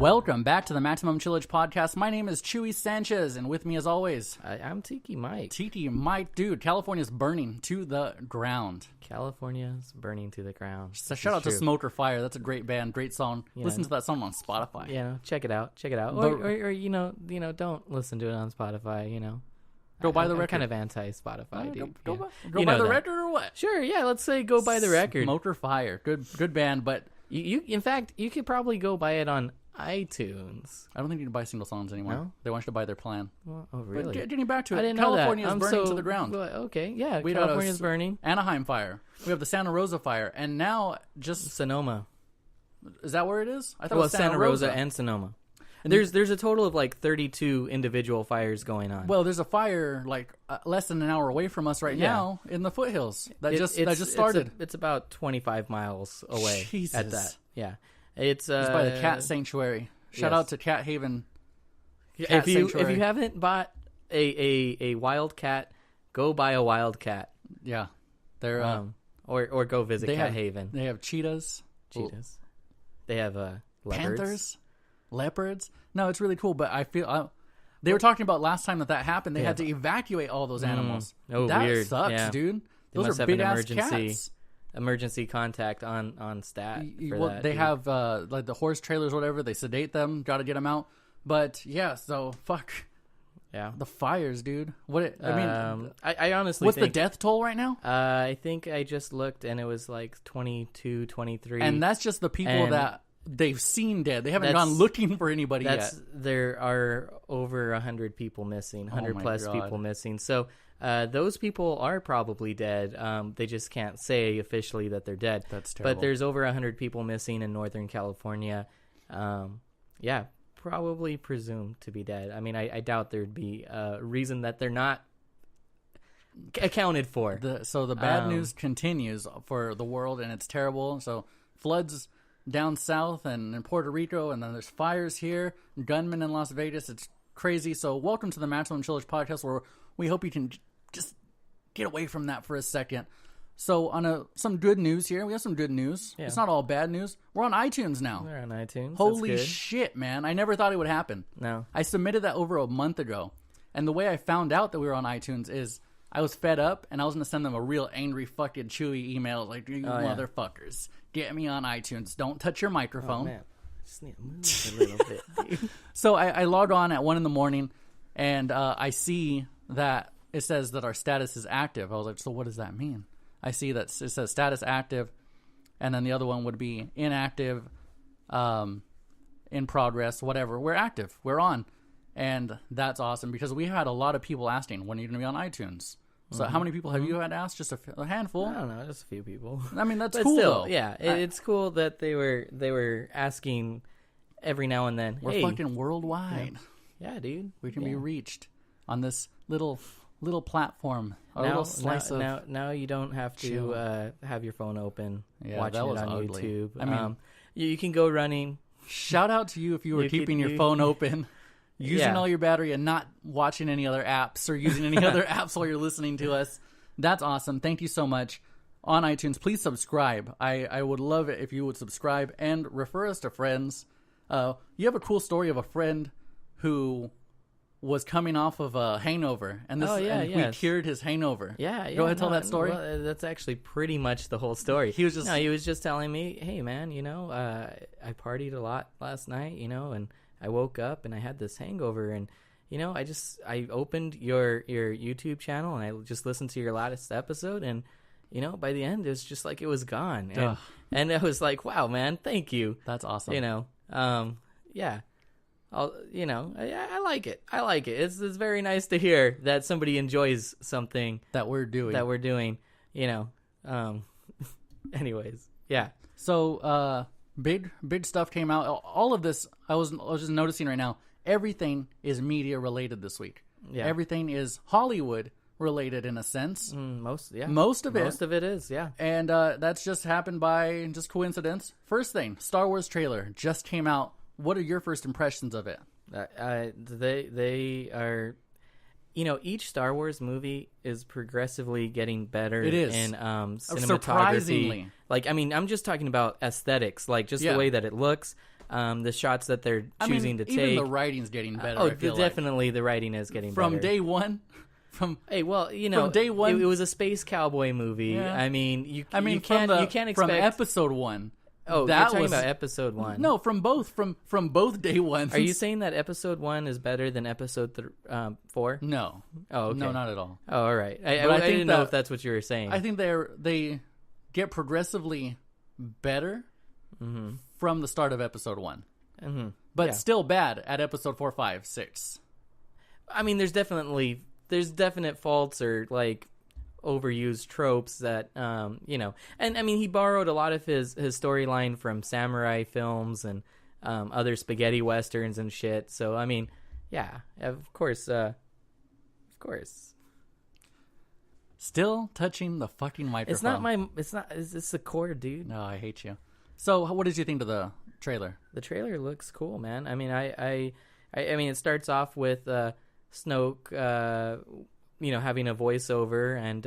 Welcome back to the Maximum Chillage Podcast. My name is Chewy Sanchez, and with me as always... I'm Tiki Mike. Tiki Mike. Dude, California's burning to the ground. California's burning to the ground. So shout out to Smoke or Fire. That's a great band, great song. Yeah. Listen to that song on Spotify. Yeah, check it out. But, Or don't listen to it on Spotify, Go buy the record. I'm kind of anti-Spotify, dude. Go buy the record or what? Sure, yeah, let's say go buy the record. Smoke or Fire. Good band, but... In fact, you could probably go buy it on iTunes. I don't think you can buy single songs anymore. No? They want you to buy their plan. Well, oh, really? But getting back to it, I didn't California know that. is burning to the ground. Well, okay, yeah, We California's burning. Anaheim fire. We have the Santa Rosa fire, and now just Sonoma. Is that where it is? I thought it Well, was Santa Rosa and Sonoma. And there's a total of like 32 individual fires going on. Well, there's a fire like less than an hour away from us right now in the foothills that just started. It's about 25 miles away. Jesus. At that. Yeah. It's by the cat sanctuary. Shout out to Cat Haven. If you haven't bought a wild cat, go buy a wild cat. Yeah, they're or go visit Cat Haven. They have cheetahs. They have leopards. Leopards. No, it's really cool. But I feel they were talking about last time that happened. They had to evacuate all those animals. Oh, that weird. sucks, dude. They Those must are have big an ass cats. Emergency contact on stat. They have like the horse trailers or whatever. They sedate them. Got to get them out. But yeah, so fuck. Yeah, the fires, dude. I honestly what's think, the death toll right now? I think I just looked and it was like 22, 23. And that's just the people that they've seen dead. They haven't gone looking for anybody yet. There are over 100 people missing, 100 plus people missing. So those people are probably dead. They just can't say officially that they're dead. That's terrible. But there's over 100 people missing in Northern California. Yeah, probably presumed to be dead. I mean, I doubt there'd be a reason that they're not accounted for. So the bad news continues for the world, and it's terrible. So floods down south and in Puerto Rico, and then there's fires here, gunmen in Las Vegas. It's crazy. So welcome to the Maximum Chillage Podcast, where we hope you can just get away from that for a second. So on some good news here, we have some good news. Yeah. It's not all bad news. We're on iTunes now. We're on iTunes. Holy shit, man. I never thought it would happen. No. I submitted that over a month ago. And the way I found out that we were on iTunes is I was fed up, and I was going to send them a real angry fucking Chewy email like, you motherfuckers, get me on iTunes. Don't touch your microphone. Oh, man. Just need to move a little bit, dude. So I log on at 1 a.m, and I see that it says that our status is active. I was like, so what does that mean? I see that it says status active, and then the other one would be inactive, in progress, whatever. We're active. We're on. And that's awesome because we had a lot of people asking, when are you going to be on iTunes? So how many people have you had asked? Just a handful? I don't know, just a few people. I mean, that's but cool, still, though. Yeah, it's cool that they were asking every now and then. We're fucking worldwide. Yeah, dude. We can be reached on this little platform. Now you don't have to have your phone open, watching it on ugly. YouTube. I mean, you can go running. Shout out to you if you were keeping your phone open, using all your battery and not watching any other apps or using any other apps while you're listening to us. That's awesome. Thank you so much. On iTunes, please subscribe. I would love it if you would subscribe and refer us to friends. You have a cool story of a friend who was coming off of a hangover, and we cured his hangover. Yeah. Go ahead, tell that story. Well, that's actually pretty much the whole story. He was just telling me, hey man, I partied a lot last night, and I woke up and I had this hangover, and I opened your YouTube channel and I just listened to your latest episode, and by the end it's just like it was gone, and I was like, wow, man, thank you. That's awesome. Yeah. I like it. It's very nice to hear that somebody enjoys something that we're doing. Anyways, yeah. So, big stuff came out. All of this, I was just noticing right now, everything is media related this week. Yeah. Everything is Hollywood related in a sense. Most of it. Most of it is, yeah. And that's just happened by just coincidence. First thing, Star Wars trailer just came out. What are your first impressions of it? They are, each Star Wars movie is progressively getting better. It is. In cinematography. Surprisingly. Like, I mean, I'm just talking about aesthetics, like just the way that it looks. the shots that they're choosing to take. Even the writing's getting better. Definitely the writing is getting better. From day one. From day one, it was a space cowboy movie. Yeah. I mean, you can't expect from episode 1. Oh, you're talking about episode 1. No, from both day one. Are you saying that episode 1 is better than episode 4? No. Oh, okay. No, not at all. Oh, all right. I didn't know if that's what you were saying. I think they get progressively better from the start of episode 1, but still bad at episode 4, 5, 6. I mean, there's definite faults or like overused tropes that and I mean, he borrowed a lot of his storyline from samurai films and other spaghetti westerns and shit. So I mean, yeah, of course. Still touching the fucking microphone. It's the cord, dude. No, I hate you. So what did you think of the trailer? The trailer looks cool, man. I mean, I mean, it starts off with Snoke, having a voiceover, and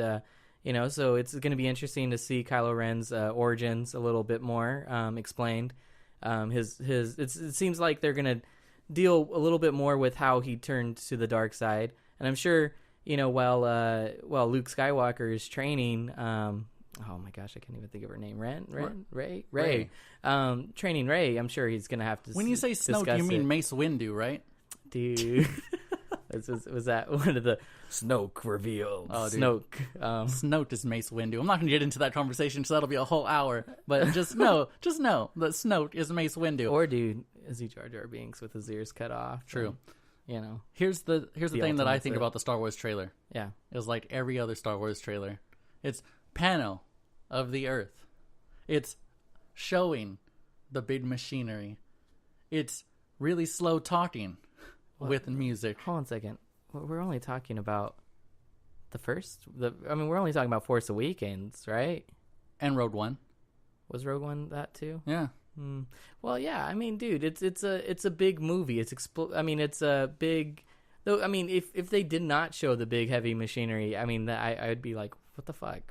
so it's going to be interesting to see Kylo Ren's origins a little bit more explained. It seems like they're going to deal a little bit more with how he turned to the dark side, and I'm sure while Luke Skywalker is training. Oh my gosh, I can't even think of her name. Rey. Training Rey. I'm sure he's gonna have to. When you say Snoke, you mean Mace Windu, right? Dude, was that one of the Snoke reveals? Oh, dude. Snoke. Snoke is Mace Windu. I'm not gonna get into that conversation, so that'll be a whole hour. But just know that Snoke is Mace Windu. Or dude, is he Jar Jar Binks with his ears cut off? True. And, here's the thing that I think about the Star Wars trailer. Yeah, it's like every other Star Wars trailer. It's panel of the Earth. It's showing the big machinery. It's really slow talking with music. Hold on a second. We're only talking about we're only talking about Force Awakens, right? And Rogue One. Was Rogue One that too? Yeah. Well, yeah. I mean, dude, it's a big movie. It's a big. Though, I mean, if they did not show the big heavy machinery, I mean, I would be like, what the fuck?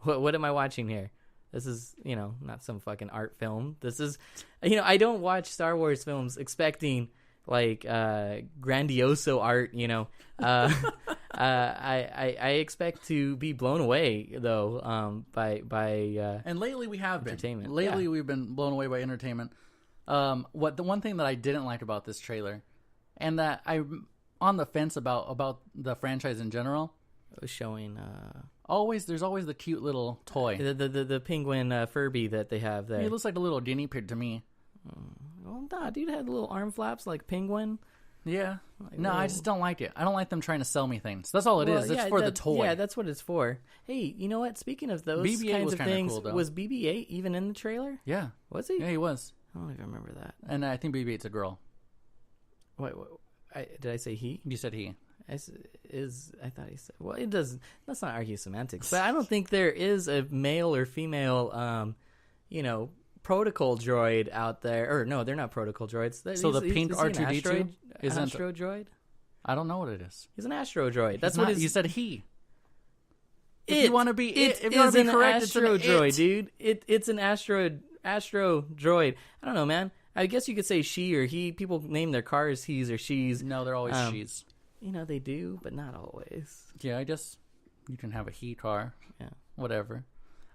What am I watching here? This is, not some fucking art film. This is, I don't watch Star Wars films expecting like grandioso art. I expect to be blown away though by and lately we have entertainment. Lately we've been blown away by entertainment. The one thing that I didn't like about this trailer, and that I'm on the fence about the franchise in general, it was showing. There's always the cute little toy. The penguin Furby that they have there. He looks like a little guinea pig to me. Well, nah, dude had little arm flaps like penguin. Yeah. I just don't like it. I don't like them trying to sell me things. That's all it is. It's for the toy. Yeah, that's what it's for. Hey, you know what? Speaking of those BB-8 kinds was of kinda things, cool, though. was BB-8 even in the trailer? Yeah. Was he? Yeah, he was. I don't even remember that. And I think BB-8's a girl. Wait, did I say he? You said he. I thought he said. Well, it doesn't. Let's not argue semantics. But I don't think there is a male or female, protocol droid out there. Or no, they're not protocol droids. So the pink R2D2 is an astro droid. I don't know what it is. He's an astro droid. That's what you said. He. If you want to be, if you want to be correct, it's an astro droid, dude. It's an astro droid. I don't know, man. I guess you could say she or he. People name their cars he's or she's. No, they're always she's. They do, but not always. Yeah, I guess you can have a he car. Yeah. Whatever.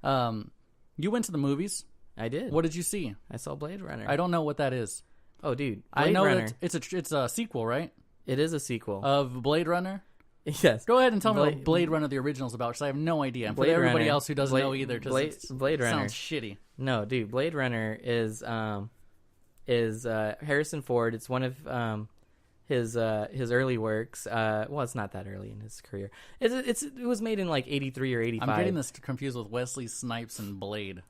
You went to the movies. I did. What did you see? I saw Blade Runner. I don't know what that is. Oh, dude. I know that it's a sequel, right? It is a sequel. Of Blade Runner? Yes. Go ahead and tell me what Blade Runner the original is about, because I have no idea. And for everybody else who doesn't know either, because Blade Runner sounds shitty. No, dude. Blade Runner is Harrison Ford. It's one of his early works. Well, it's not that early in his career. It was made in like 83 or 85. I'm getting this confused with Wesley Snipes and Blade.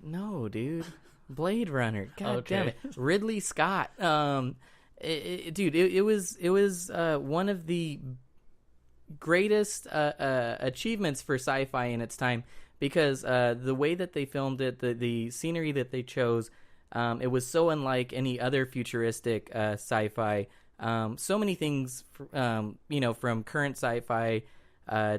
No, dude. Blade Runner. God damn it. Ridley Scott. It was one of the greatest achievements for sci-fi in its time, because the way that they filmed it, the scenery that they chose, it was so unlike any other futuristic sci-fi. So many things, from current sci-fi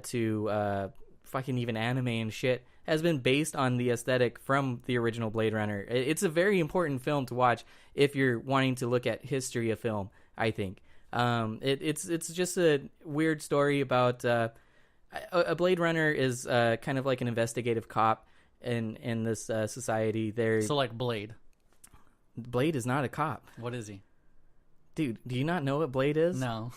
to fucking even anime and shit. has been based on the aesthetic from the original Blade Runner. It's a very important film to watch if you're wanting to look at history of film, I think. It's just a weird story about a Blade Runner is kind of like an investigative cop in this society. So like Blade. Blade is not a cop. What is he? Dude, do you not know what Blade is? No.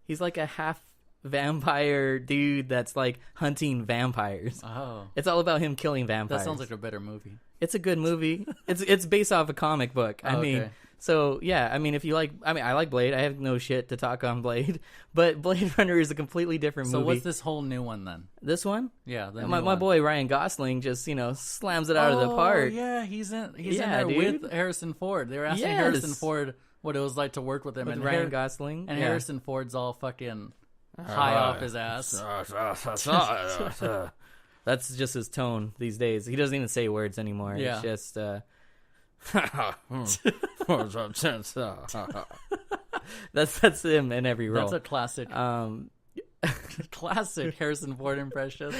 He's like a half vampire dude that's like hunting vampires. Oh. It's all about him killing vampires. That sounds like a better movie. It's a good movie. It's based off a comic book. I mean, so yeah, I mean, if you like, I mean, I like Blade. I have no shit to talk on Blade, but Blade Runner is a completely different movie. So what's this whole new one then? This one? Yeah. My boy Ryan Gosling just, slams it out of the park. Yeah, he's in there with Harrison Ford. They were asking Harrison Ford what it was like to work with him. With Ryan Gosling. And Harrison Ford's all fucking high off his ass. That's just his tone these days. He doesn't even say words anymore. Yeah. It's just that's him in every role. That's a classic classic Harrison Ford impression.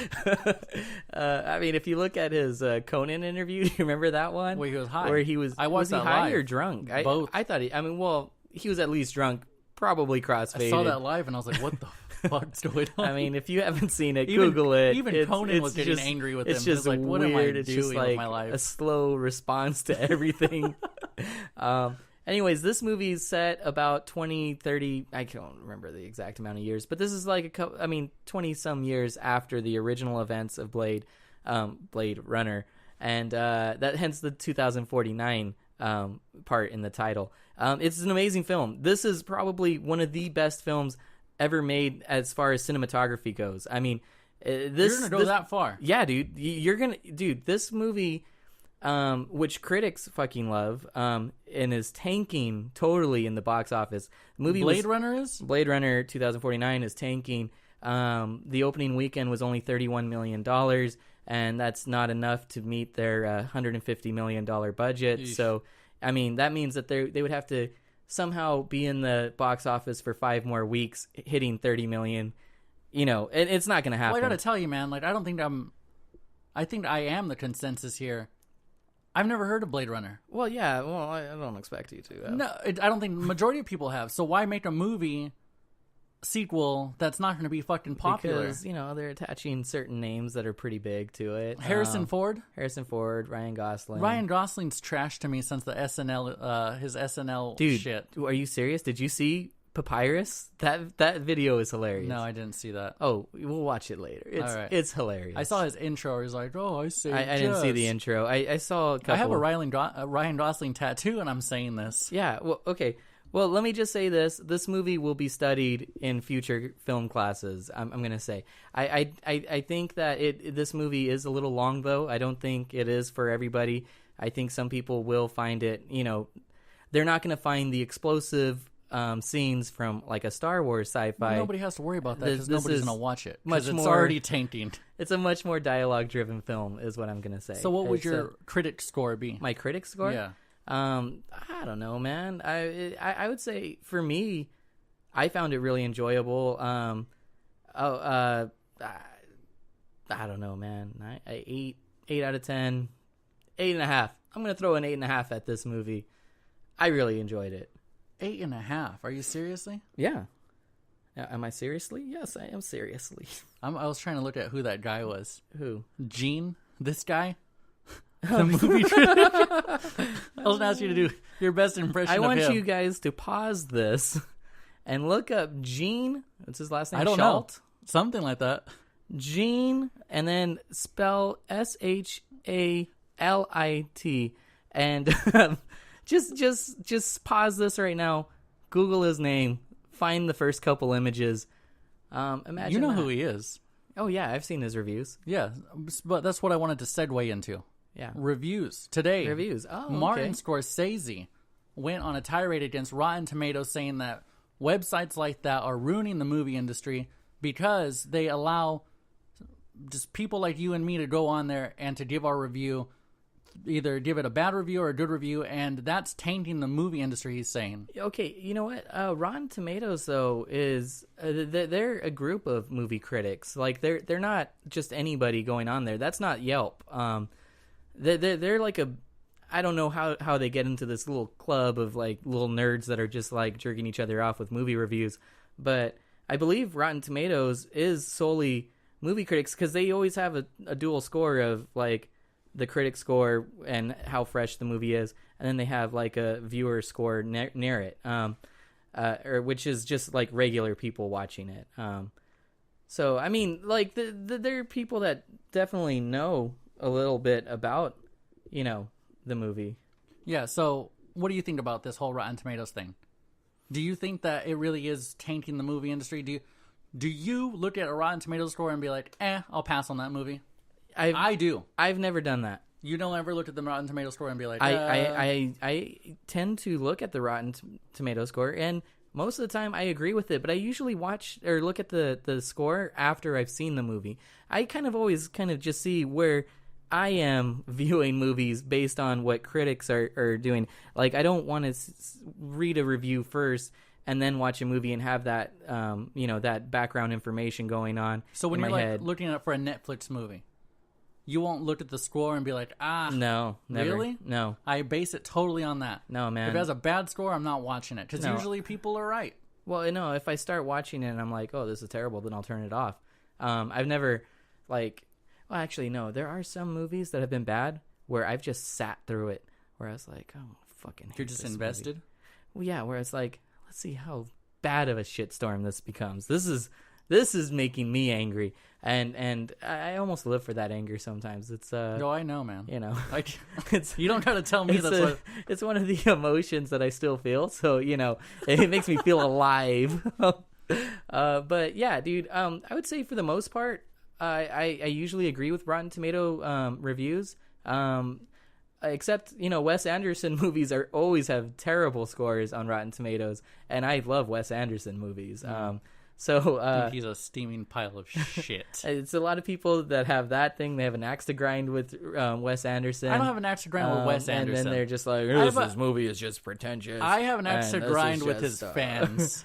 I mean, if you look at his Conan interview, do you remember that one? Where he was high. Where he was, I watched was he that high live. or drunk? Both. I thought he was at least drunk, probably crossfaded. I saw that live and I was like, what the fuck's going on? I mean, if you haven't seen it, Google it. Even Conan was getting angry with him. It's just like, what am I weird. It's doing just like with my life? A slow response to everything. Anyways, this movie is set about 20, 30, I can't remember the exact amount of years, but this is like 20 some years after the original events of Blade Runner. And that hence the 2049 part in the title. It's an amazing film. This is probably one of the best films ever made as far as cinematography goes. I mean, you're gonna go that far. Yeah, dude. This movie, which critics fucking love, and is tanking totally in the box office. Blade Runner 2049 is tanking. The opening weekend was only $31 million, and that's not enough to meet their $150 million budget. Eesh. So, I mean, that means that they would have to somehow be in the box office for 5 more weeks, hitting 30 million. It's not going to happen. Well, I got to tell you, man, like, I think I am the consensus here. I've never heard of Blade Runner. Well, yeah. Well, I don't expect you to. No, I don't think the majority of people have. So why make a movie sequel that's not going to be fucking popular? Because, they're attaching certain names that are pretty big to it. Harrison Ford, Ryan Gosling. Ryan Gosling's trash to me since the SNL, his SNL Dude, shit. Are you serious? Did you see Papyrus? That video is hilarious. No, I didn't see that. Oh, we'll watch it later. It's hilarious. I saw his intro. He's like, "Oh, I see." I didn't see the intro. I saw a couple. I have a Ryan Gosling tattoo, and I'm saying this. Yeah. Well, okay. Well, let me just say this: this movie will be studied in future film classes. I'm going to say. I think that this movie is a little long, though. I don't think it is for everybody. I think some people will find it. They're not going to find the explosive scenes from like a Star Wars sci-fi. Nobody has to worry about that because nobody's going to watch it. It's already tanking. It's a much more dialogue-driven film, is what I'm going to say. So, what would your critic score be? My critic score? Yeah. I don't know, man. I would say for me, I found it really enjoyable. I don't know, man. 8 out of 10, 8.5. I'm gonna throw an 8.5 at this movie. I really enjoyed it. 8.5. Are you seriously? Yeah. Am I seriously? Yes, I am seriously. I was trying to look at who that guy was. Who? Gene? This guy? The movie critic? I was going to ask you to do your best impression of him. I want you guys to pause this and look up Gene. What's his last name? I don't know. Something like that. Gene, and then spell SHALIT. And just pause this right now. Google his name. Find the first couple images. Imagine you know that. who he is. Oh yeah, I've seen his reviews. Yeah, but that's what I wanted to segue into. Yeah, reviews today. Reviews. Oh, Martin Scorsese went on a tirade against Rotten Tomatoes, saying that websites like that are ruining the movie industry because they allow just people like you and me to go on there and to give our review either give it a bad review or a good review, and that's tainting the movie industry, he's saying. Okay, you know what? Rotten Tomatoes, though, is they're a group of movie critics. Like, they're not just anybody going on there. That's not Yelp. They're like a... I don't know how they get into this little club of, like, little nerds that are just, like, jerking each other off with movie reviews. But I believe Rotten Tomatoes is solely movie critics, because they always have a dual score of, like, the critic score and how fresh the movie is, and then they have like a viewer score near it, or which is just like regular people watching it. So I mean, like there are people that definitely know a little bit about, the movie. Yeah. So what do you think about this whole Rotten Tomatoes thing? Do you think that it really is tainting the movie industry? Do you look at a Rotten Tomatoes score and be like, I'll pass on that movie? I do. I've never done that. You don't ever look at the Rotten Tomatoes score and be like, I tend to look at the Rotten Tomatoes score, and most of the time I agree with it, but I usually watch or look at the score after I've seen the movie. I always just see where I am viewing movies based on what critics are doing. Like, I don't want to read a review first and then watch a movie and have that, that background information going on. So when in you're my head. Looking at for a Netflix movie, you won't look at the score and be like, no, never. Really? No. I base it totally on that. No, man. If it has a bad score, I'm not watching it, because usually people are right. Well, no, if I start watching it and I'm like, oh, this is terrible, then I'll turn it off. I've never, well, actually, no, there are some movies that have been bad where I've just sat through it, where I was like, oh, fucking hate You're just this invested? movie. Well, yeah, where it's like, let's see how bad of a shitstorm this becomes. This is making me angry, and I almost live for that anger sometimes. It's No, I know, man. Like you don't gotta tell me it's one of the emotions that I still feel. So it makes me feel alive. But yeah, dude, I would say for the most part, I usually agree with Rotten Tomato reviews. Except, Wes Anderson movies always have terrible scores on Rotten Tomatoes, and I love Wes Anderson movies. So he's a steaming pile of shit. It's a lot of people that have that thing. They have an axe to grind with Wes Anderson. I don't have an axe to grind with Wes Anderson. And then they're just like, this movie is just pretentious. I have an axe to grind with his fans.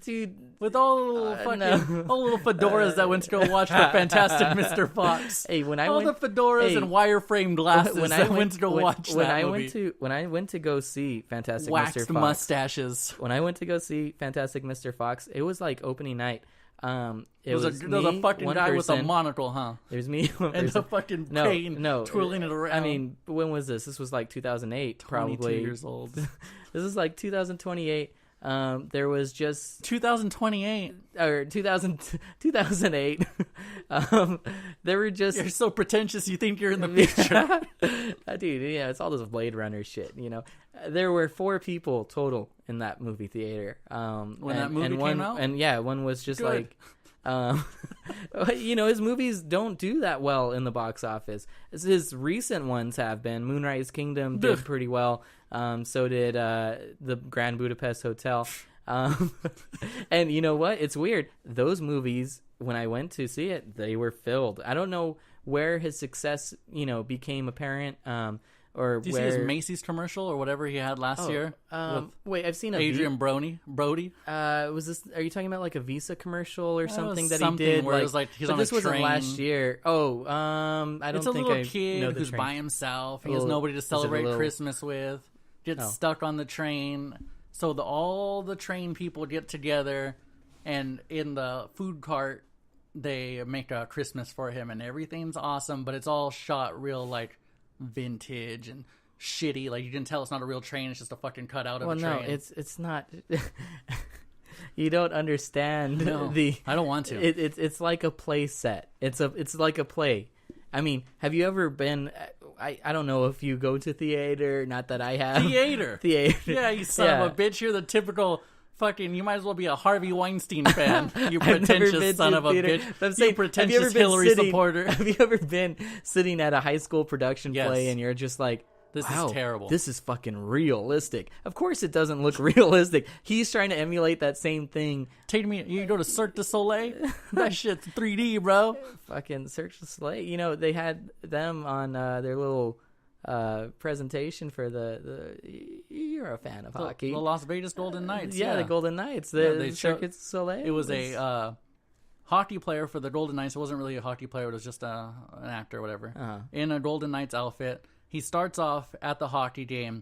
Dude, with all the little all little fedoras that went to go watch the Fantastic Mr. Fox. Hey, the fedoras and wireframe glasses that went to go watch that movie. When I went to go see Fantastic Waxed Mr. Fox, mustaches. When I went to go see Fantastic Mr. Fox, it was like opening night. It was there was a fucking guy with a monocle, huh? There's me and a fucking cane twirling it around. I mean, when was this? This was like 2008, probably. 22 years old. This is like 2028. There was just 2028 or 2008. There were just you're so pretentious. You think you're in the future, dude. Yeah, it's all this Blade Runner shit. There were 4 people total in that movie theater. When that movie came out, and yeah, one was just good. his movies don't do that well in the box office. His recent ones have been. Moonrise Kingdom did pretty well. So did the Grand Budapest Hotel. And you know what? It's weird. Those movies, when I went to see it, they were filled. I don't know where his success, became apparent. Or did you see his Macy's commercial or whatever he had last year? Wait, I've seen Adrian Brody. Was this? Are you talking about like a Visa commercial or something that he did? Where it was like he's on this a train. wasn't last year. Oh, I don't think it's a little I kid know the who's train. by himself. He has nobody to celebrate Christmas with. Gets stuck on the train. So all the train people get together, and in the food cart they make a Christmas for him, and everything's awesome. But it's all shot real vintage and shitty. Like, you can tell it's not a real train. It's just a fucking cutout of a train. Well, no, it's not. You don't understand I don't want to. It's like a play set. It's like a play. I mean, have you ever been? I don't know if you go to theater. Not that I have. Theater. Yeah, you son of a bitch. You're the typical fucking. You might as well be a Harvey Weinstein fan. You pretentious son of a bitch. I'm saying, you pretentious Hillary supporter. Have you ever been sitting at a high school production play and you're just like, this is terrible. This is fucking realistic. Of course it doesn't look realistic. He's trying to emulate that same thing. You go to Cirque du Soleil? That shit's 3D, bro. Fucking Cirque du Soleil. They had them on their little presentation for you're a fan of hockey. The Las Vegas Golden Knights. Yeah, the Golden Knights. The Cirque du Soleil. It was a hockey player for the Golden Knights. It wasn't really a hockey player. It was just an actor or whatever. In a Golden Knights outfit. He starts off at the hockey game.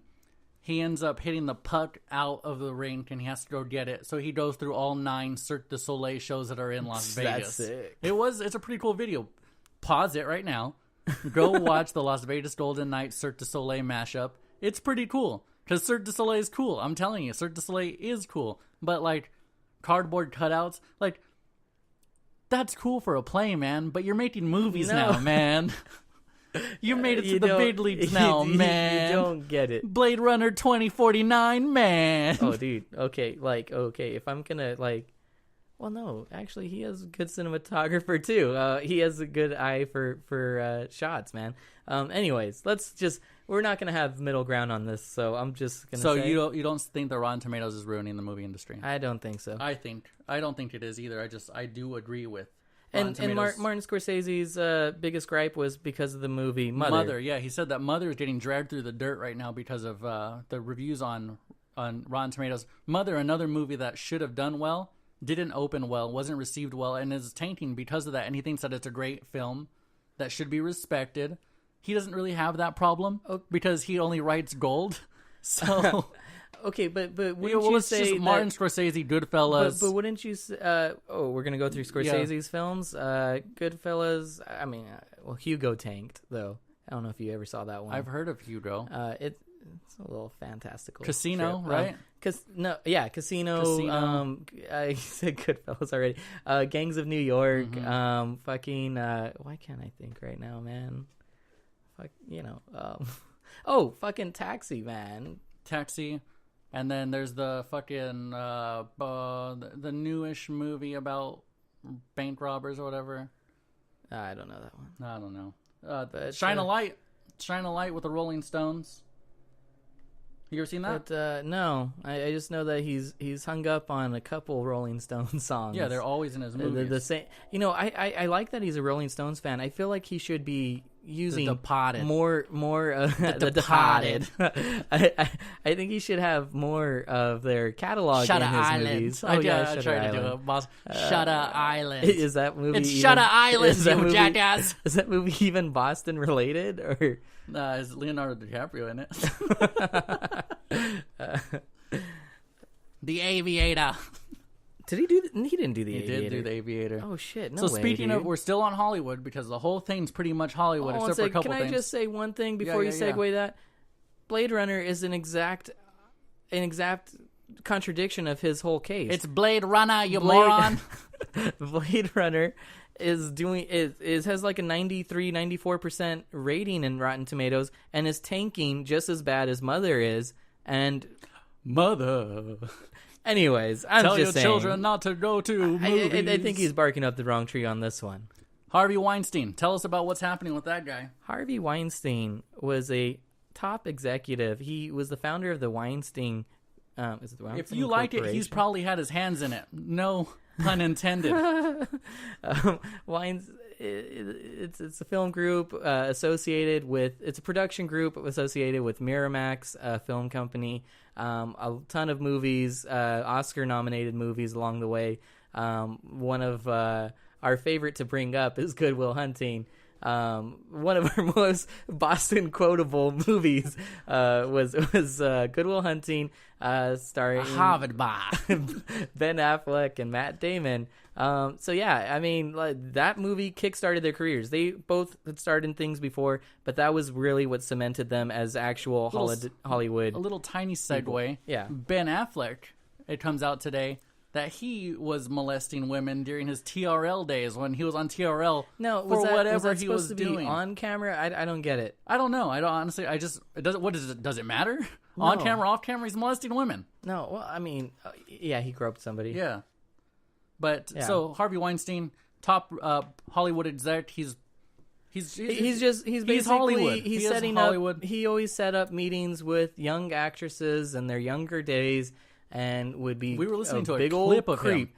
He ends up hitting the puck out of the rink, and he has to go get it. So he goes through all 9 Cirque du Soleil shows that are in Las Vegas. That's sick. It's a pretty cool video. Pause it right now. Go watch the Las Vegas Golden Knights Cirque du Soleil mashup. It's pretty cool. Because Cirque du Soleil is cool. I'm telling you, Cirque du Soleil is cool. But, like, cardboard cutouts, like, that's cool for a play, man. But you're making movies now, man. You made it to the big leagues now, man. You don't get it. Blade Runner 2049, man. Oh, dude. Okay, if I'm gonna, well, no. Actually, he is a good cinematographer, too. He has a good eye for shots, man. Anyways, we're not gonna have middle ground on this, so I'm just gonna say... So you don't think that Rotten Tomatoes is ruining the movie industry? I don't think so. I don't think it is either. I do agree with And Martin Scorsese's biggest gripe was because of the movie Mother. Yeah, he said that Mother is getting dragged through the dirt right now because of the reviews on Rotten Tomatoes. Mother, another movie that should have done well, didn't open well, wasn't received well, and is tanking because of that. And he thinks that it's a great film that should be respected. He doesn't really have that problem because he only writes gold. So... Okay, but wouldn't you say just Martin Scorsese, Goodfellas? But wouldn't you? We're gonna go through Scorsese's films. Goodfellas. I mean, Hugo tanked though. I don't know if you ever saw that one. I've heard of Hugo. It's a little fantastical. Casino, trip. right? Casino. I said Goodfellas already. Gangs of New York. Mm-hmm. Why can't I think right now, man? Fucking Taxi, man. Taxi. And then there's the fucking the newish movie about bank robbers or whatever. I don't know that one. I don't know. Shine a Light with the Rolling Stones. You ever seen that? But no, I just know that he's hung up on a couple Rolling Stones songs. Yeah, they're always in his movies. The same. I like that he's a Rolling Stones fan. I feel like he should be using The Departed. more the Departed. I think he should have more of their catalog Shutter in his Island. movies. I tried to do it, boss. Shutter Island. Is that movie? It's Shutter Island, you jackass. Is that movie even Boston related or? Is Leonardo DiCaprio in it? The Aviator. Did he do? He didn't do the He Aviator. did do the Aviator. Oh shit! No so way, speaking dude. of, we're still on Hollywood because the whole thing's pretty much Hollywood except for a couple things. Can I just say one thing before you segue that? Blade Runner is an exact contradiction of his whole case. It's Blade Runner, you moron. Blade Runner is has like a 93-94% rating in Rotten Tomatoes and is tanking just as bad as Mother is. And Mother. Anyways, I'm Tell just saying. Tell your children not to go to movies. I think he's barking up the wrong tree on this one. Harvey Weinstein. Tell us about what's happening with that guy. Harvey Weinstein was a top executive. He was the founder of the Weinstein. Is it the Weinstein? If you liked it, he's probably had his hands in it. No pun intended. It's a film group associated with. It's a production group associated with Miramax, a film company. A ton of movies, Oscar-nominated movies along the way. One of our favorite to bring up is Good Will Hunting. One of our most Boston quotable movies was Good Will Hunting, starring Harvard Bar. Ben Affleck and Matt Damon. So yeah, I mean, that movie kickstarted their careers. They both had starred in things before, but that was really what cemented them as actual Hollywood. A little tiny segue. Yeah. Ben Affleck, it comes out today that he was molesting women during his TRL days when he was on TRL whatever he was doing on camera. I don't get it. I don't know. I don't honestly. Does it matter? No. On camera, off camera, he's molesting women. No, well, I mean, yeah, he groped somebody. Yeah. But so Harvey Weinstein, top Hollywood exec, he's basically Hollywood. He's setting Hollywood. He always set up meetings with young actresses in their younger days, and would be. We were listening to a big clip old of creep.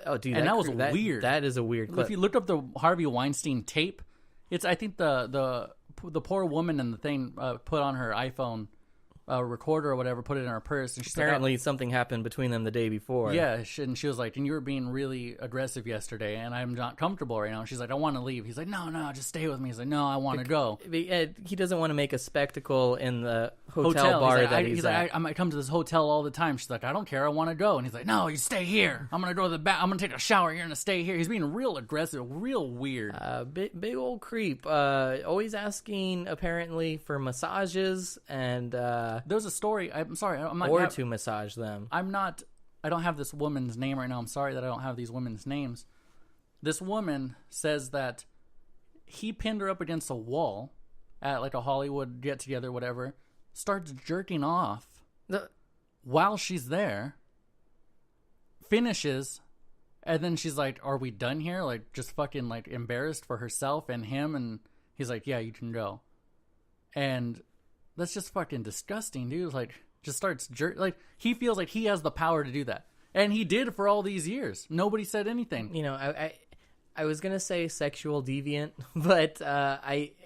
him. Dude, and that was weird. That is a weird clip. If you looked up the Harvey Weinstein tape, it's I think the the poor woman in the thing put on her iPhone recorder or whatever, put it in her purse, and she's apparently like, something happened between them the day before. Yeah, and she was like, and you were being really aggressive yesterday, and I'm not comfortable right now. And she's like, I want to leave. He's like, no, just stay with me. He's like, no, I want to go. He doesn't want to make a spectacle in the hotel bar he's at. I might come to this hotel all the time. She's like, I don't care, I want to go. And he's like, no, you stay here. I'm gonna go to the bath. I'm gonna take a shower. You're gonna stay here. He's being real aggressive, real weird. Big old creep. Always asking apparently for massages and there's a story. I'm sorry, I'm not. Or to massage them. I don't have this woman's name right now. I'm sorry that I don't have these women's names. This woman says that he pinned her up against a wall at like a Hollywood get together, whatever. Starts jerking off while she's there. Finishes, and then she's like, "Are we done here?" Like just fucking like embarrassed for herself and him. And he's like, "Yeah, you can go." And that's just fucking disgusting, dude. Like, just starts like he feels like he has the power to do that, and he did for all these years. Nobody said anything. You know, I was gonna say sexual deviant, but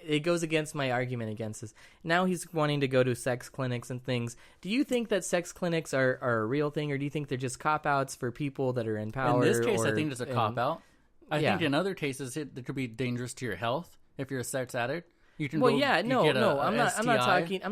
it goes against my argument against this. Now he's wanting to go to sex clinics and things. Do you think that sex clinics are a real thing, or do you think they're just cop outs for people that are in power? In this case, I think it's a cop out. I think in other cases it could be dangerous to your health if you're a sex addict. You can I'm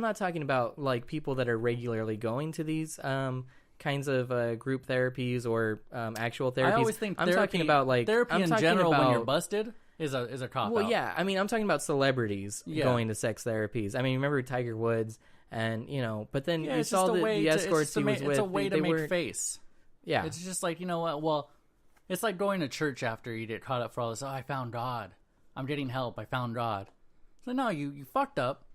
not talking about like people that are regularly going to these kinds of group therapies or actual therapies. I always think I'm talking about like therapy in general when you're busted is a cop out. Well, yeah, I mean, I'm talking about celebrities going to sex therapies. I mean, remember Tiger Woods, and but then you saw the escorts he was with. It's a way to make face. Yeah, it's just like, you know what? Well, it's like going to church after you get caught up for all this. Oh, I found God. I'm getting help. I found God. So no, you fucked up.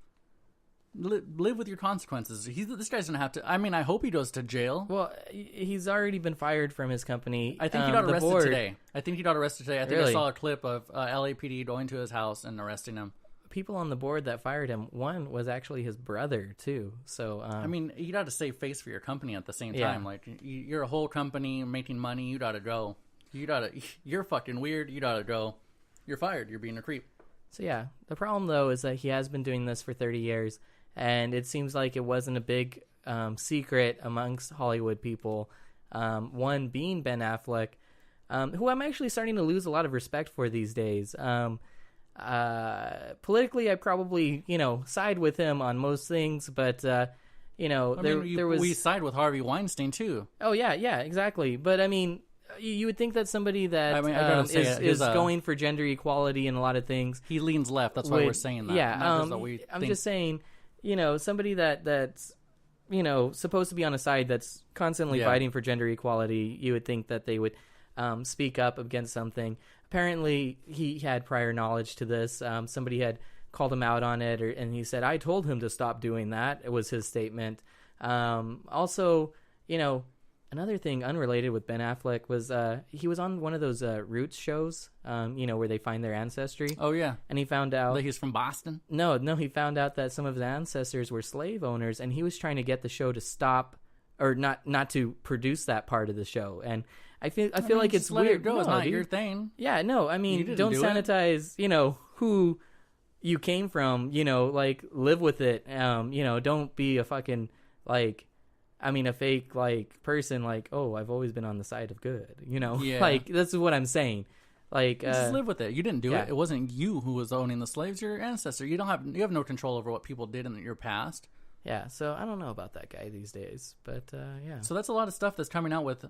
Live with your consequences. This guy's gonna have to. I mean, I hope he goes to jail. Well, he's already been fired from his company. I think he got arrested today. I think I saw a clip of LAPD going to his house and arresting him. People on the board that fired him, one was actually his brother too. So I mean, you got to save face for your company at the same time. Like you're a whole company making money. You got to go. You're fucking weird. You got to go. You're fired. You're being a creep. So yeah, the problem though is that he has been doing this for 30 years, and it seems like it wasn't a big secret amongst Hollywood people. One being Ben Affleck, who I'm actually starting to lose a lot of respect for these days. Politically, I probably side with him on most things, but we side with Harvey Weinstein too. Oh yeah, exactly. But I mean, you would think that somebody that is going for gender equality in a lot of things. He leans left. That's why we're saying that. Yeah, I'm just saying, somebody that's supposed to be on a side that's constantly fighting for gender equality. You would think that they would speak up against something. Apparently, he had prior knowledge to this. Somebody had called him out on it, and he said, "I told him to stop doing that." It was his statement. Also, another thing unrelated with Ben Affleck was he was on one of those Roots shows, where they find their ancestry. Oh, yeah. And he found out... Like he's from Boston? No, he found out that some of his ancestors were slave owners, and he was trying to get the show to stop, or not to produce that part of the show. And I feel like it's weird. Let it go. It's not your thing. Yeah, no, I mean, don't sanitize, who you came from, like, live with it. Don't be a fucking, like... a fake, person, I've always been on the side of good, Yeah. That's what I'm saying. Just live with it. You didn't do it. It wasn't you who was owning the slaves. Your ancestor. You have no control over what people did in your past. Yeah, so I don't know about that guy these days, but, yeah. So that's a lot of stuff that's coming out with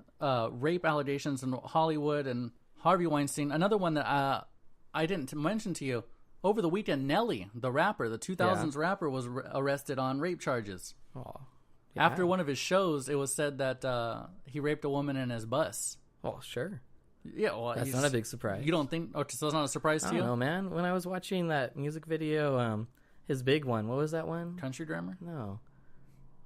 rape allegations in Hollywood and Harvey Weinstein. Another one that I didn't mention to you. Over the weekend, Nelly, the rapper, the 2000s rapper, was arrested on rape charges. Oh. Yeah. After one of his shows, it was said that he raped a woman in his bus. Oh, sure. Yeah, well, that's not a big surprise. You don't think? Oh, so it's not a surprise to you? I don't know, man. When I was watching that music video, his big one, what was that one? Country Grammar? No.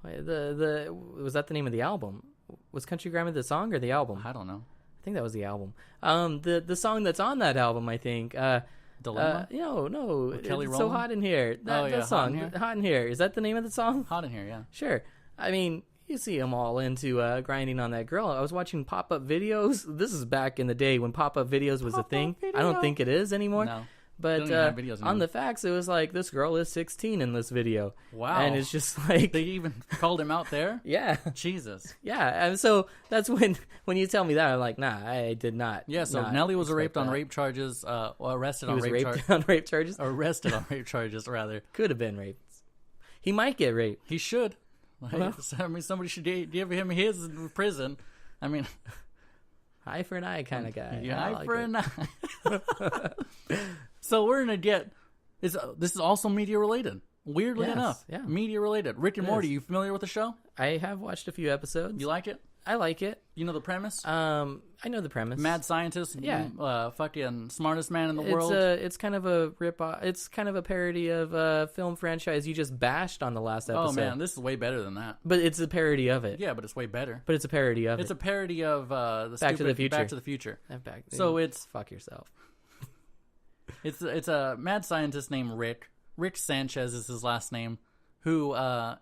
Wait, was that the name of the album? Was Country Grammar the song or the album? I don't know. I think that was the album. The song that's on that album, I think. Dilemma? No. With Kelly It's Rowland? So Hot in Here. That song. Hot in Here. Is that the name of the song? Hot in Here, yeah. Sure. I mean, you see them all into grinding on that girl. I was watching pop-up videos. This is back in the day when pop-up videos was a thing. I don't think it is anymore. No. But on the facts, it was like, this girl is 16 in this video. Wow. And it's just like... They even called him out there? Yeah. Jesus. Yeah, and so that's when you tell me that, I'm like, nah, I did not. Yeah, so Nelly was raped on rape charges, arrested on rape charges. on rape charges? Arrested on rape charges, rather. Could have been raped. He might get raped. He should. Well, I mean, somebody should give him his in prison. I mean... Eye for an eye kind of guy. Yeah, eye for an eye. So we're going to get... This is also media related. Weirdly enough. Yeah. Media related. Rick and Morty, you familiar with the show? I have watched a few episodes. You like it? I like it. You know the premise? I know the premise. Mad scientist, fucking smartest man in the world. It's kind of a rip-off. It's kind of a parody of a film franchise you just bashed on the last episode. Oh man, this is way better than that. But it's a parody of it. Yeah, but it's way better. But it's a parody of it. It's a parody of Back to the Future. Back to the Future. So it's fuck yourself. It's a mad scientist named Rick. Rick Sanchez is his last name. Who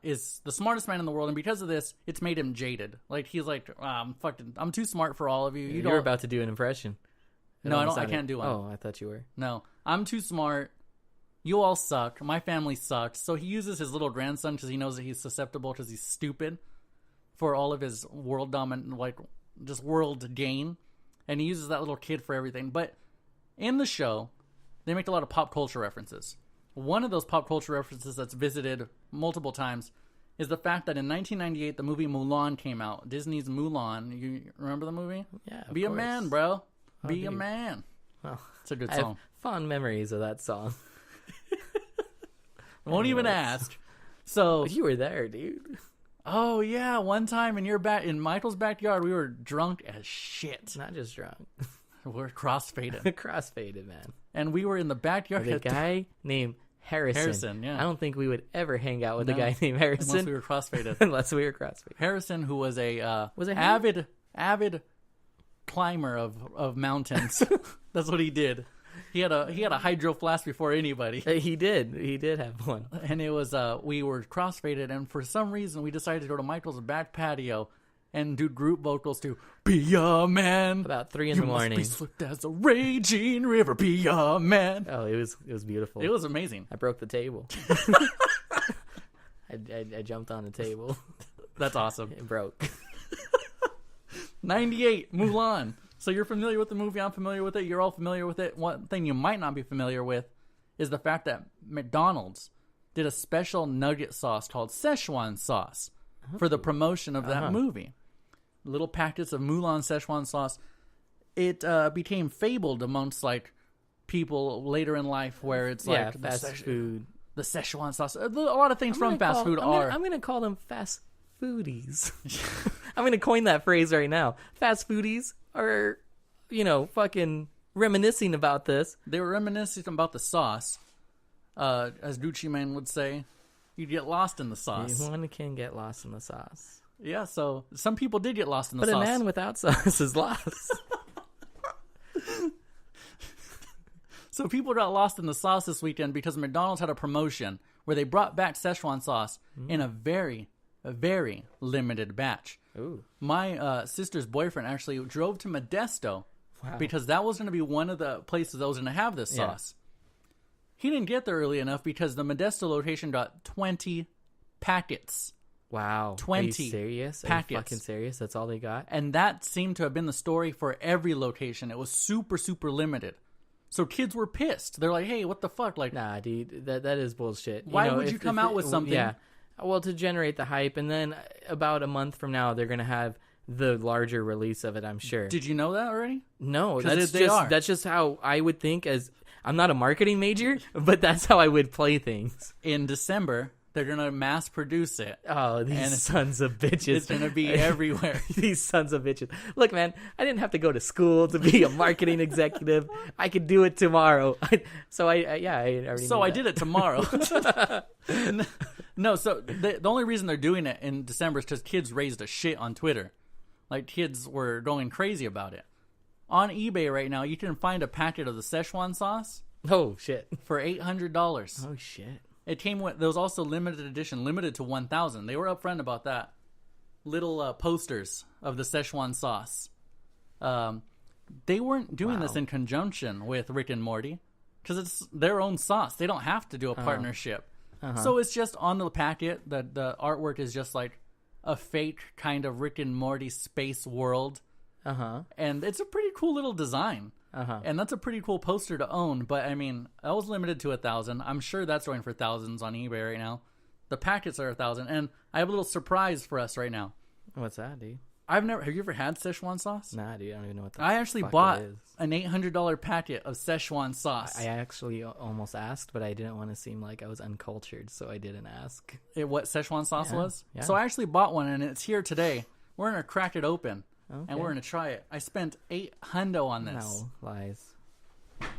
is the smartest man in the world, and because of this, it's made him jaded. Like he's like, I'm too smart for all of you. You're about to do an impression. No, I can't do one. Oh, I thought you were. No, I'm too smart. You all suck. My family sucks. So he uses his little grandson because he knows that he's susceptible because he's stupid for all of his world just world gain, and he uses that little kid for everything. But in the show, they make a lot of pop culture references. One of those pop culture references that's visited multiple times is the fact that in 1998, the movie Mulan came out. Disney's Mulan. You remember the movie? Yeah, Be a man, bro. Be a man. Well, it's a good I song. have fond memories of that song. Won't even ask. So you were there, dude. Oh yeah, one time in Michael's backyard, we were drunk as shit. Not just drunk. We're crossfaded. Crossfaded, man. And we were in the backyard. With a guy named Harrison, yeah. I don't think we would ever hang out with a guy named Harrison unless we were crossfaded. Unless we were crossfaded. Harrison, who was a avid climber of mountains. That's what he did. He had a hydro flask before anybody. He did have one. And it was we were crossfaded, and for some reason we decided to go to Michael's back patio and do group vocals to "Be a Man." About 3 in the morning. You must be swift as a raging river. Be a man. Oh, it was beautiful. It was amazing. I broke the table. I jumped on the table. That's awesome. It broke. 98, Mulan. So you're familiar with the movie. I'm familiar with it. You're all familiar with it. One thing you might not be familiar with is the fact that McDonald's did a special nugget sauce called Szechuan sauce for the promotion of that movie. Little packets of Mulan Szechuan sauce. It became fabled amongst like people later in life where it's like fast food. The Szechuan sauce. A lot of things from fast food are. I'm going to call them fast foodies. I'm going to coin that phrase right now. Fast foodies are, fucking reminiscing about this. They were reminiscing about the sauce. As Gucci Mane would say, you get lost in the sauce. One can get lost in the sauce. Yeah, so some people did get lost in the sauce. But a man without sauce is lost. So people got lost in the sauce this weekend because McDonald's had a promotion where they brought back Szechuan sauce in a very limited batch. Ooh. My sister's boyfriend actually drove to Modesto because that was going to be one of the places that was going to have this sauce. He didn't get there early enough because the Modesto location got 20 packets. Wow. 20 Are you serious? packets. Are you fucking serious? That's all they got? And that seemed to have been the story for every location. It was super, super limited. So kids were pissed. They're like, hey, what the fuck? Like, nah, dude, that is bullshit. Why would you come out with something? Yeah. Well, to generate the hype, and then about a month from now, they're going to have the larger release of it, I'm sure. Did you know that already? No, that's just how I would think. As I'm not a marketing major, but that's how I would play things. In December, they're going to mass produce it. Oh, these sons of bitches. It's going to be everywhere. These sons of bitches. Look, man, I didn't have to go to school to be a marketing executive. I could do it tomorrow. I already So I did it tomorrow. No, so the only reason they're doing it in December is because kids raised a shit on Twitter. Like, kids were going crazy about it. On eBay right now, you can find a packet of the Szechuan sauce. Oh, shit. For $800. Oh, shit. It came with, there was also limited edition, limited to 1,000. They were upfront about that. Little posters of the Szechuan sauce. They weren't doing this in conjunction with Rick and Morty, because it's their own sauce. They don't have to do a partnership. So it's just on the packet. The artwork is just like a fake kind of Rick and Morty space world. And it's a pretty cool little design. And that's a pretty cool poster to own. But I mean, I was limited to 1,000. I'm sure that's going for thousands on eBay right now. The packets are 1,000. And I have a little surprise for us right now. What's that, dude? Have you ever had Szechuan sauce? Nah, dude, I don't even know what that I actually bought an $800 packet of Szechuan sauce. I actually almost asked, but I didn't want to seem like I was uncultured, so I didn't ask. What Szechuan sauce was? Yeah. So I actually bought one, and it's here today. We're going to crack it open, Okay. and we're going to try it. I spent $800 on this. No, lies. I'm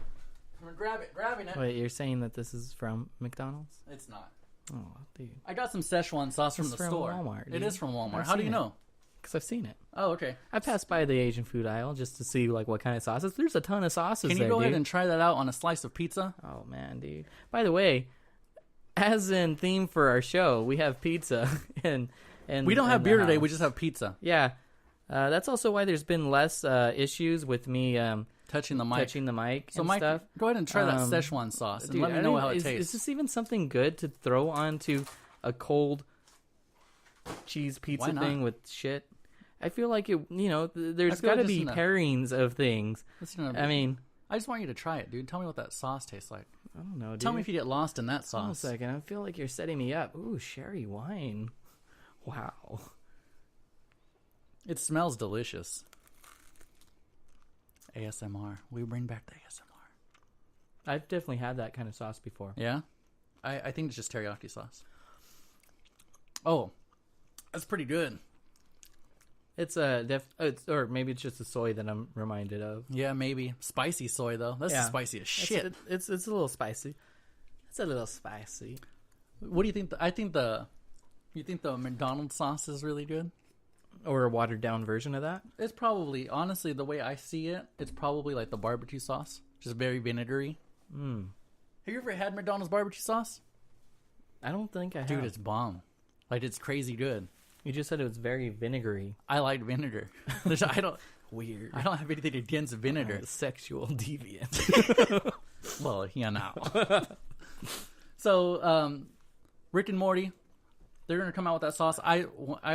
going to grabbing it. Wait, you're saying that this is from McDonald's? It's not. Oh, dude. I got some Szechuan sauce from the store. Walmart, dude. It is from Walmart. I've How do seen you it. know? Because I've seen it. Oh, okay. I passed by the Asian food aisle just to see like what kind of sauces. There's a ton of sauces. Can you go ahead and try that out on a slice of pizza? Oh man, dude. By the way, as in theme for our show, we have pizza and we don't have beer today. We just have pizza. Yeah, that's also why there's been less issues with me touching the mic, so Mike, stuff. Go ahead and try that Szechuan sauce and dude, let me know how it tastes. Is this even something good to throw onto a cold cheese pizza thing with shit? I feel like there's got to be pairings of things. I mean, I just want you to try it, dude. Tell me what that sauce tastes like. I don't know, dude. Tell me if you get lost in that sauce. Hold on a second. I feel like you're setting me up. Ooh, sherry wine. Wow. It smells delicious. ASMR. We bring back the ASMR. I've definitely had that kind of sauce before. Yeah? I think it's just teriyaki sauce. Oh, that's pretty good. It's or maybe it's just the soy that I'm reminded of. Yeah, maybe spicy soy though. That's the spiciest shit. It's a little spicy. It's a little spicy. What do you think? You think the McDonald's sauce is really good, or a watered down version of that? It's probably, honestly, the way I see it, it's probably like the barbecue sauce, just very vinegary. Have you ever had McDonald's barbecue sauce? I don't think I have. Dude, it's bomb. Like, it's crazy good. You just said it was very vinegary. I like vinegar. Weird. I don't have anything against vinegar. Sexual deviant. Well, you know. So, Rick and Morty, they're gonna come out with that sauce. I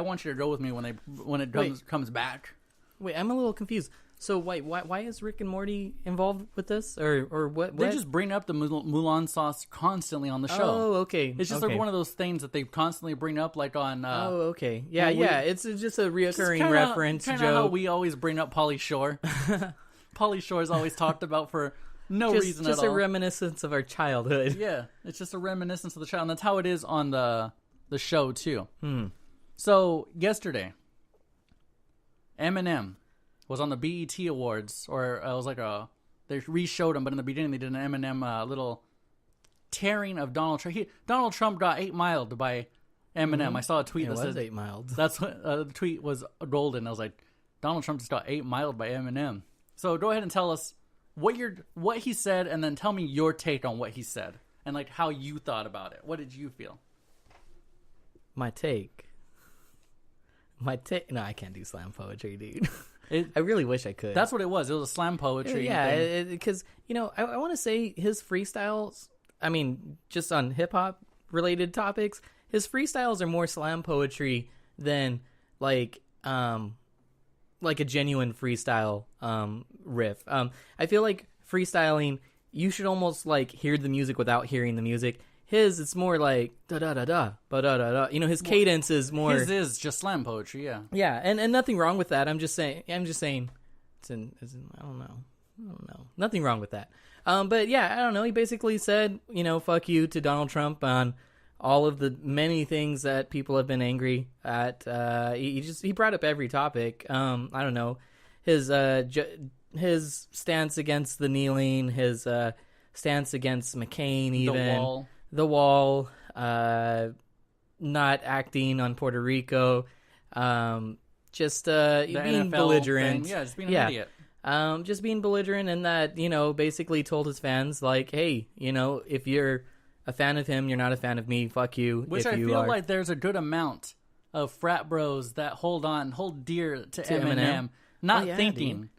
want you to go with me when it comes back. Wait, I'm a little confused. So why is Rick and Morty involved with this, or what? They just bring up the Mulan sauce constantly on the show. Oh, okay. It's just like one of those things that they constantly bring up, like on. Oh, okay. Yeah, it's just a reoccurring reference joke. How we always bring up Pauly Shore. Pauly Shore is always talked about for no reason at all. Just a reminiscence of our childhood. Yeah, it's just a reminiscence of the child, and that's how it is on the show too. So yesterday, Eminem was on the BET Awards, or it was like they re-showed him, but in the beginning they did an Eminem little tearing of Donald Trump. Donald Trump got 8-miled by Eminem. I saw a tweet that said 8-miled. That's what the tweet was golden. I was like, Donald Trump just got 8-miled by Eminem. So go ahead and tell us what he said, and then tell me your take on what he said and like how you thought about it. What did you feel? My take. No, I can't do slam poetry, dude. I really wish I could. That's what it was. It was a slam poetry. Yeah, because I want to say his freestyles. I mean, just on hip hop related topics, his freestyles are more slam poetry than like a genuine freestyle riff. I feel like freestyling, you should almost like hear the music without hearing the music. His, it's more like da da da da ba da da da. His cadence is more. His is just slam poetry, yeah. Yeah, and nothing wrong with that. I'm just saying. I don't know. Nothing wrong with that. But yeah, I don't know. He basically said, fuck you to Donald Trump on all of the many things that people have been angry at. He brought up every topic. I don't know, his stance against the kneeling, his stance against McCain, even the wall, not acting on Puerto Rico, just being NFL belligerent. Thing. Yeah, just being an idiot. Just being belligerent, and that basically told his fans like, hey, if you're a fan of him, you're not a fan of me. Fuck you. Which I feel like there's a good amount of frat bros that hold dear to Eminem, not thinking. Dude.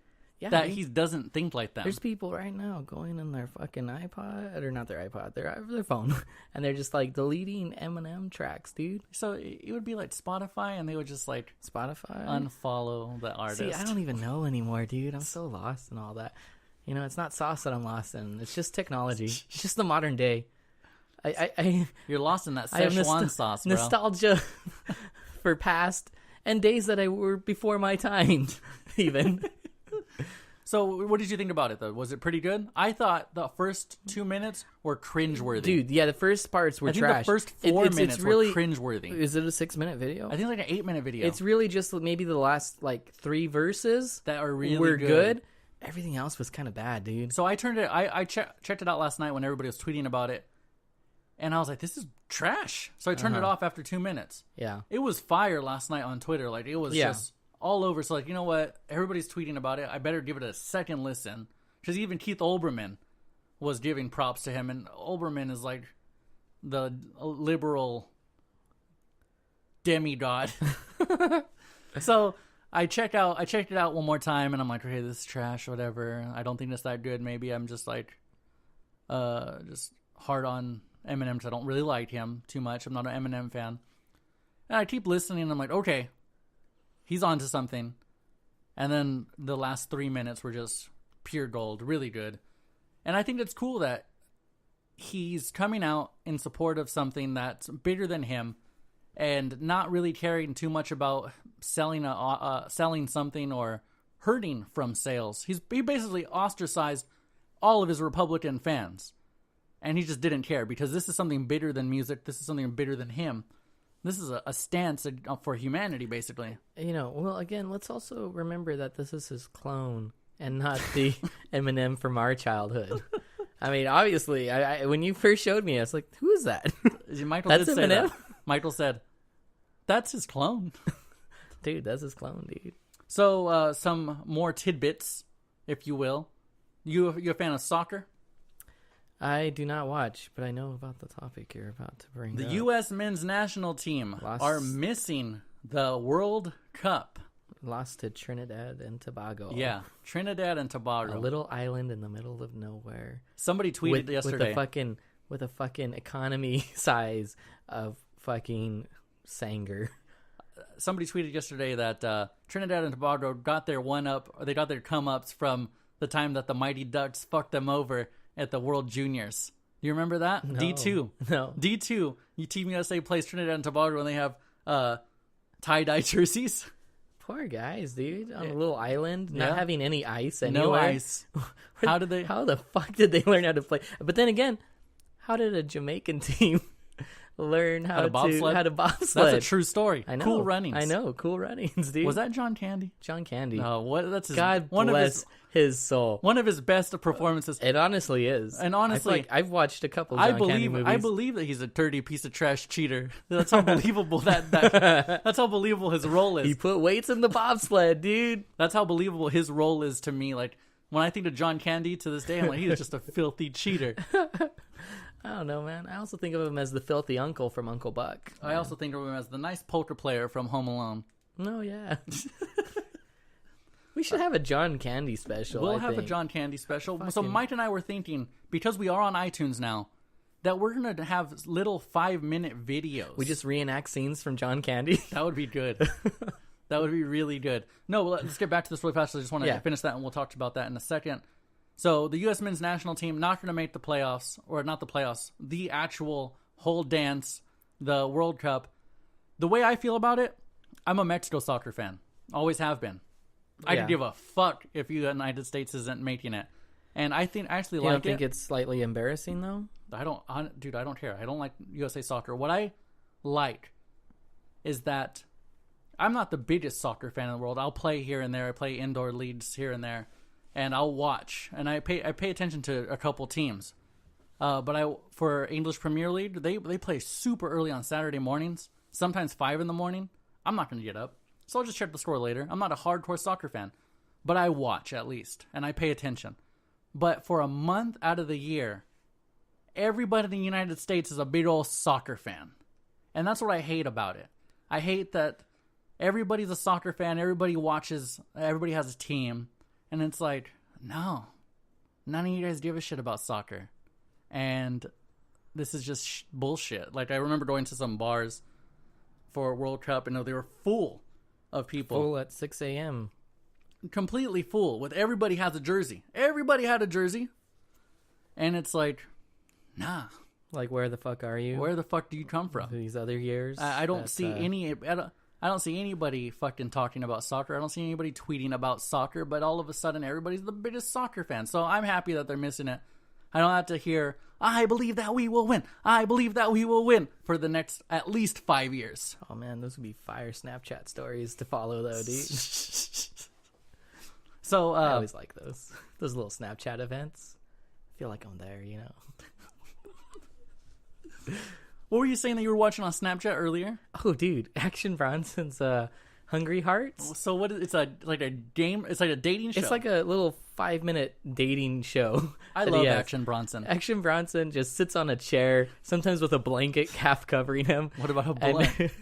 that he doesn't think like them. There's people right now going on their fucking iPod, or not their iPod, their phone, and they're just like deleting Eminem tracks, dude. So it would be like Spotify, and they would just like unfollow the artist. See, I don't even know anymore, dude. I'm so lost in all that. You know, it's not sauce that I'm lost in. It's just technology. It's just the modern day. You're lost in that Szechuan sauce, bro. Nostalgia for past and days that I were before my time, even. So, what did you think about it, though? Was it pretty good? I thought the first 2 minutes were cringeworthy. Dude, yeah, the first parts were trash. I think the first 4 minutes were cringeworthy. Is it a 6-minute video? I think like an 8-minute video. It's really just maybe the last, 3 verses that are really good. Everything else was kind of bad, dude. So I turned it. I checked it out last night when everybody was tweeting about it, and I was like, "This is trash." So I turned it off after 2 minutes. Yeah, it was fire last night on Twitter. Like it was just all over. So like, you know what? Everybody's tweeting about it. I better give it a second listen, because even Keith Olbermann was giving props to him, and Olbermann is like the liberal demigod. So. I checked it out one more time, and I'm like, okay, this is trash, whatever. I don't think it's that good. Maybe I'm just like, just hard on Eminem because I don't really like him too much. I'm not an Eminem fan. And I keep listening, and I'm like, okay, he's onto something. And then the last 3 minutes were just pure gold, really good. And I think it's cool that he's coming out in support of something that's bigger than him, and not really caring too much about selling something or hurting from sales. He basically ostracized all of his Republican fans, and he just didn't care, because this is something bigger than music. This is something bigger than him. This is a stance for humanity, basically. You know, well, again, let's also remember that this is his clone and not the Eminem from our childhood. I mean, obviously, I when you first showed me, I was like, who is that? Michael did say that. Michael said, that's his clone. Dude, that's his clone, dude. So, some more tidbits, if you will. You a fan of soccer? I do not watch, but I know about the topic you're about to bring up. The U.S. men's national team are missing the World Cup. Lost to Trinidad and Tobago. Yeah, Trinidad and Tobago. A little island in the middle of nowhere. Somebody tweeted yesterday. With a fucking economy size of fucking Sanger. Somebody tweeted yesterday that Trinidad and Tobago got their they got their come-ups from the time that the Mighty Ducks fucked them over at the World Juniors. Do you remember that? No. D2. No. D2. Team USA plays Trinidad and Tobago, and they have tie-dye jerseys. Poor guys, dude. On a little island, not having any ice anywhere. No ice. How the fuck did they learn how to play? But then again, how did a Jamaican team learn how to bobsled? That's a true story. I know. Cool runnings. I know. Cool runnings, dude. Was that John Candy? John Candy. No, what? That's his, God bless his soul. One of his best performances. It honestly is. And honestly, I've watched a couple John Candy movies. I believe that he's a dirty piece of trash cheater. That's how believable that's how believable his role is. He put weights in the bobsled, dude. That's how believable his role is to me. Like, when I think of John Candy to this day, I'm like, he's just a filthy cheater. I don't know, man. I also think of him as the filthy uncle from Uncle Buck. I also think of him as the nice poker player from Home Alone. Oh, yeah. We should have a John Candy special. We'll have a John Candy special. So Mike and I were thinking, because we are on iTunes now, that we're going to have little 5-minute videos. We just reenact scenes from John Candy. That would be good. That would be really good. No, let's get back to this really fast. I just want to finish that, and we'll talk about that in a second. So the U.S. men's national team not going to make the playoffs, or not the playoffs, the actual whole dance, the World Cup. The way I feel about it, I'm a Mexico soccer fan. Always have been. I could give a fuck if the United States isn't making it. And I actually like it. You don't think it's slightly embarrassing, though? I don't care. I don't like USA soccer. What I like is that I'm not the biggest soccer fan in the world. I'll play here and there. I play indoor leagues here and there. And I'll watch, and I pay attention to a couple teams. But for English Premier League, they play super early on Saturday mornings, sometimes 5 in the morning. I'm not going to get up, so I'll just check the score later. I'm not a hardcore soccer fan, but I watch at least, and I pay attention. But for a month out of the year, everybody in the United States is a big old soccer fan, and that's what I hate about it. I hate that everybody's a soccer fan. Everybody watches. Everybody has a team. And it's like, no, none of you guys give a shit about soccer. And this is just bullshit. Like, I remember going to some bars for a World Cup, and they were full of people. Full at 6 a.m. Completely full. With everybody has a jersey. Everybody had a jersey. And it's like, nah. Like, where the fuck are you? Where the fuck do you come from? These other years? I don't see I don't see anybody fucking talking about soccer. I don't see anybody tweeting about soccer, but all of a sudden everybody's the biggest soccer fan. So I'm happy that they're missing it. I don't have to hear, I believe that we will win. I believe that we will win for the next at least 5 years. Oh, man, those would be fire Snapchat stories to follow, though, dude. So I always like those little Snapchat events. I feel like I'm there, you know. What were you saying that you were watching on Snapchat earlier? Oh, dude, Action Bronson's Hungry Hearts. So what is it's like a game? It's like a dating show. It's like a little 5-minute dating show. I love Action Bronson. Action Bronson just sits on a chair, sometimes with a blanket half covering him. What about a blunt?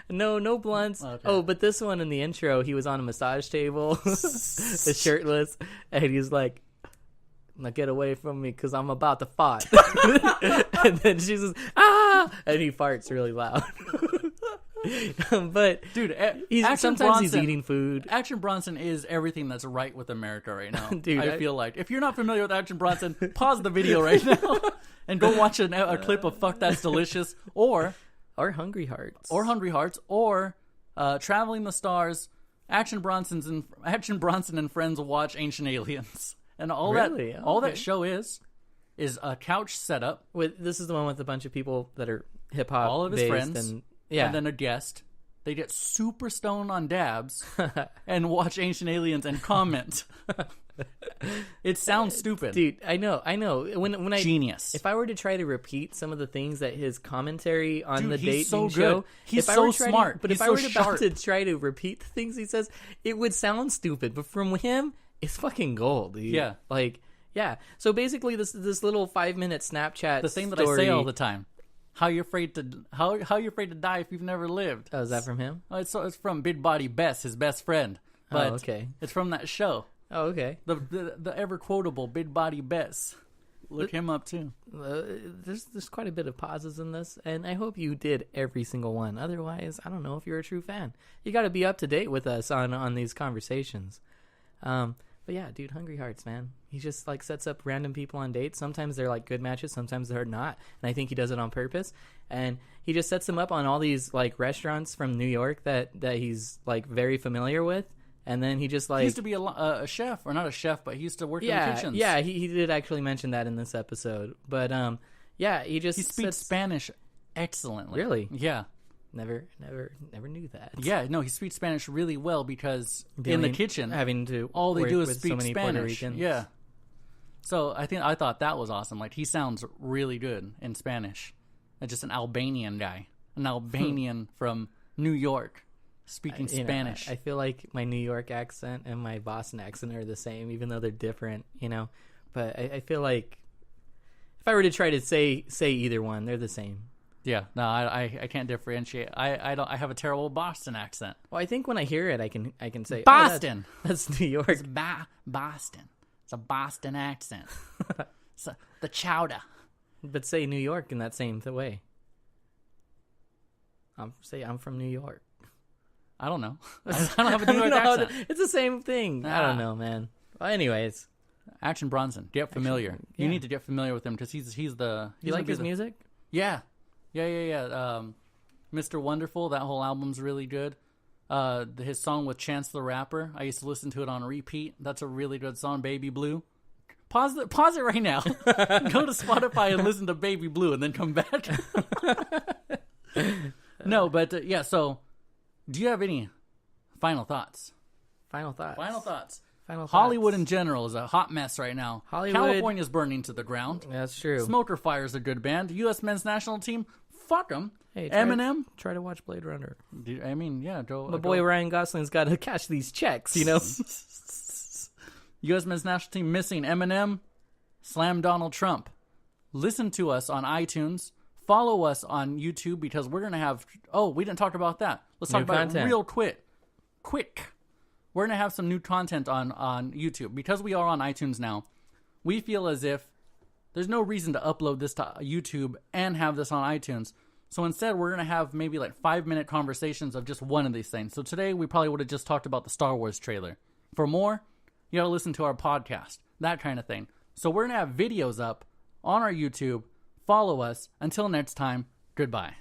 No blunts. Okay. Oh, but this one in the intro, he was on a massage table, shirtless, and he's like, "Now get away from me, because I'm about to fart." And then she says, "Ah!" And he farts really loud. But dude, sometimes he's eating food. Action Bronson is everything that's right with America right now. Dude, I feel like if you're not familiar with Action Bronson, pause the video right now and go watch a clip of "Fuck That's Delicious" or Hungry Hearts or Traveling the Stars. Action Bronson and friends watch Ancient Aliens, and all that show is a couch setup. This is the one with a bunch of people that are hip hop, all of his friends. Yeah. And then a guest. They get super stoned on dabs and watch Ancient Aliens and comment. It sounds stupid. Dude, I know. When Genius. If I were to try to repeat some of the things that his commentary on the dating so show... He's so smart. But if I were to try to repeat the things he says, it would sound stupid. But from him, it's fucking gold, dude. Yeah. Like, yeah. So basically, this little 5-minute Snapchat the thing that I say all the time. How you afraid to die if you've never lived? Oh, is that from him? Oh, it's from Big Body Bess, his best friend. But okay. It's from that show. Oh, okay. The ever quotable Big Body Bess. Look him up too. There's quite a bit of pauses in this, and I hope you did every single one. Otherwise, I don't know if you're a true fan. You got to be up to date with us on these conversations. But yeah, dude, Hungry Hearts, man. He just like sets up random people on dates. Sometimes they're like good matches, sometimes they're not. And I think he does it on purpose. And he just sets them up on all these like restaurants from New York that he's like very familiar with. And then he just like... He used to be a chef, or not a chef, but he used to work in the kitchens. Yeah, he did actually mention that in this episode. But yeah, he speaks Spanish excellently. Really? Yeah. Never knew that. Yeah, no, he speaks Spanish really well because in the kitchen, having to all they do is with speak so many Spanish. Yeah. So I thought that was awesome. Like, he sounds really good in Spanish. Just an Albanian guy, an Albanian from New York, speaking Spanish. I feel like my New York accent and my Boston accent are the same, even though they're different. But I feel like if I were to try to say either one, they're the same. Yeah, no, I can't differentiate. I have a terrible Boston accent. Well, I think when I hear it, I can say Boston. That's New York. It's Boston. It's a Boston accent. So, the chowder. But say New York in that same way. I'm from New York. I don't know. I don't have a New York accent. It's the same thing. I don't know, man. Well, anyways, Action Bronson. Get familiar. You need to get familiar with him because he's the. You like his music? Yeah. Mr. Wonderful, that whole album's really good. His song with Chance the Rapper, I used to listen to it on repeat. That's a really good song, Baby Blue. Pause it right now. Go to Spotify and listen to Baby Blue and then come back. No, but yeah, so do you have any final thoughts? Final thoughts. Hollywood in general is a hot mess right now. California's burning to the ground. That's true. Smoker Fire's a good band. U.S. men's national team, fuck them. Hey, Eminem. Try to watch Blade Runner. I mean, yeah. My boy Ryan Gosling's got to cash these checks, you know? U.S. men's national team missing Eminem. Slam Donald Trump. Listen to us on iTunes. Follow us on YouTube because we're going to have... Oh, we didn't talk about that. Let's talk about it real quick. We're we're going to have some new content on YouTube. Because we are on iTunes now, we feel as if there's no reason to upload this to YouTube and have this on iTunes. So instead, we're going to have maybe like 5-minute conversations of just one of these things. So today, we probably would have just talked about the Star Wars trailer. For more, you got to listen to our podcast, that kind of thing. So we're going to have videos up on our YouTube. Follow us. Until next time, goodbye.